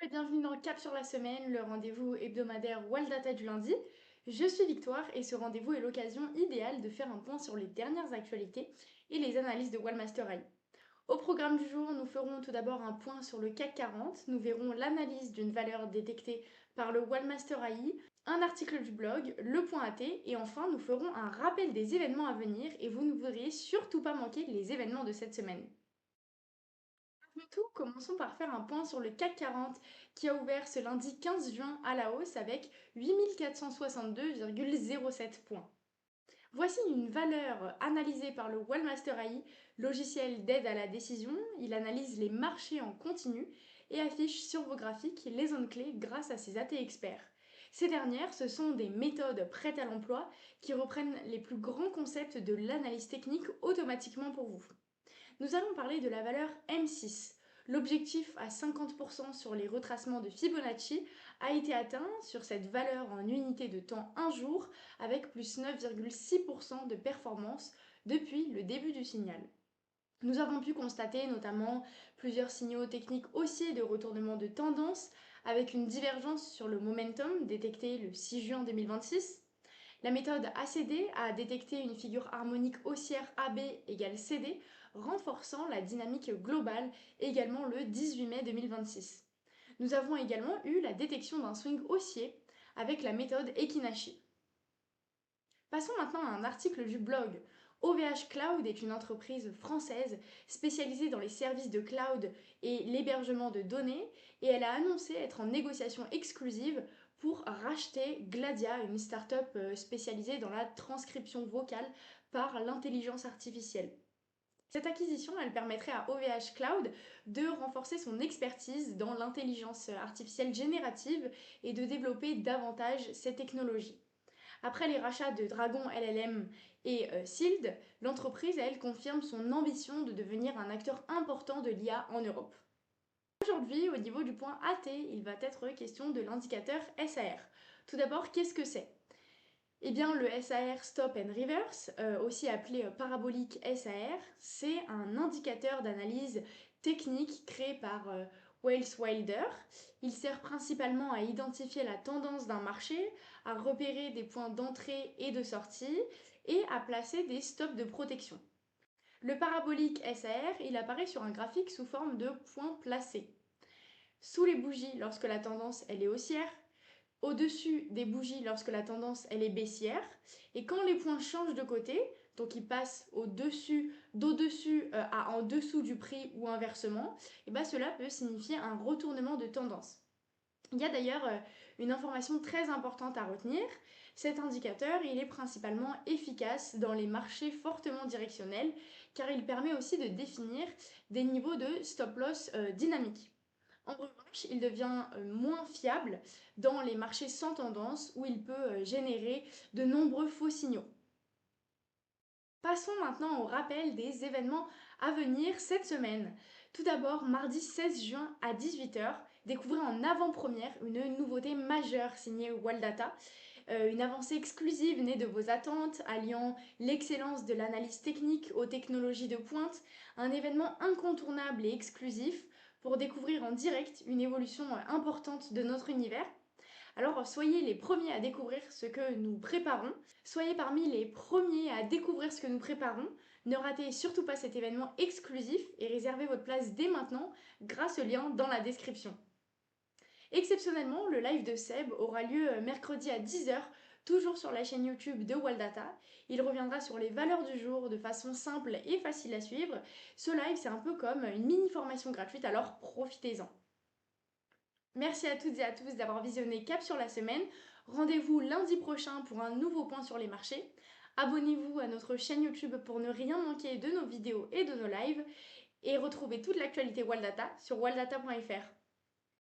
Et bienvenue dans Cap sur la semaine, le rendez-vous hebdomadaire Waldata du lundi. Je suis Victoire et ce rendez-vous est l'occasion idéale de faire un point sur les dernières actualités et les analyses de Wallmaster AI. Au programme du jour, nous ferons tout d'abord un point sur le CAC 40, nous verrons l'analyse d'une valeur détectée par le Wallmaster AI, un article du blog, le point AT et enfin nous ferons un rappel des événements à venir et vous ne voudriez surtout pas manquer les événements de cette semaine. Avant tout, commençons par faire un point sur le CAC 40 qui a ouvert ce lundi 15 juin à la hausse avec 8462,07 points. Voici une valeur analysée par le Wallmaster AI, logiciel d'aide à la décision. Il analyse les marchés en continu et affiche sur vos graphiques les zones clés grâce à ses AT experts. Ces dernières, ce sont des méthodes prêtes à l'emploi qui reprennent les plus grands concepts de l'analyse technique automatiquement pour vous. Nous allons parler de la valeur M6. L'objectif à 50% sur les retracements de Fibonacci a été atteint sur cette valeur en unité de temps 1 jour avec plus 9,6% de performance depuis le début du signal. Nous avons pu constater notamment plusieurs signaux techniques haussiers de retournement de tendance avec une divergence sur le momentum détecté le 6 juin 2026. La méthode ACD a détecté une figure harmonique haussière AB égale CD, renforçant la dynamique globale également le 18 mai 2026. Nous avons également eu la détection d'un swing haussier avec la méthode Ekinashi. Passons maintenant à un article du blog. OVH Cloud est une entreprise française spécialisée dans les services de cloud et l'hébergement de données et elle a annoncé être en négociation exclusive pour racheter Gladia, une start-up spécialisée dans la transcription vocale par l'intelligence artificielle. Cette acquisition, elle permettrait à OVH Cloud de renforcer son expertise dans l'intelligence artificielle générative et de développer davantage ces technologies. Après les rachats de Dragon LLM et Sild, l'entreprise, elle, confirme son ambition de devenir un acteur important de l'IA en Europe. Aujourd'hui, au niveau du point AT, il va être question de l'indicateur SAR. Tout d'abord, qu'est-ce que c'est? Eh bien, le SAR Stop and Reverse, aussi appelé parabolique SAR, c'est un indicateur d'analyse technique créé par Wales Wilder. Il sert principalement à identifier la tendance d'un marché, à repérer des points d'entrée et de sortie et à placer des stops de protection. Le parabolique SAR, il apparaît sur un graphique sous forme de points placés. Sous les bougies lorsque la tendance elle est haussière, au-dessus des bougies lorsque la tendance elle est baissière, et quand les points changent de côté, donc ils passent au-dessus, d'au-dessus à en dessous du prix ou inversement, et ben cela peut signifier un retournement de tendance. Il y a d'ailleurs une information très importante à retenir. Cet indicateur, il est principalement efficace dans les marchés fortement directionnels car il permet aussi de définir des niveaux de stop loss dynamiques. En revanche, il devient moins fiable dans les marchés sans tendance où il peut générer de nombreux faux signaux. Passons maintenant au rappel des événements à venir cette semaine. Tout d'abord, mardi 16 juin à 18h, découvrez en avant-première une nouveauté majeure signée Waldata, une avancée exclusive née de vos attentes, alliant l'excellence de l'analyse technique aux technologies de pointe, un événement incontournable et exclusif pour découvrir en direct une évolution importante de notre univers. Alors soyez les premiers à découvrir ce que nous préparons. Soyez parmi les premiers à découvrir ce que nous préparons. Ne ratez surtout pas cet événement exclusif et réservez votre place dès maintenant grâce au lien dans la description. Exceptionnellement, le live de Seb aura lieu mercredi à 10h, toujours sur la chaîne YouTube de Waldata. Il reviendra sur les valeurs du jour de façon simple et facile à suivre. Ce live, c'est un peu comme une mini formation gratuite, alors profitez-en. Merci à toutes et à tous d'avoir visionné Cap sur la semaine. Rendez-vous lundi prochain pour un nouveau point sur les marchés. Abonnez-vous à notre chaîne YouTube pour ne rien manquer de nos vidéos et de nos lives. Et retrouvez toute l'actualité Waldata sur waldata.fr.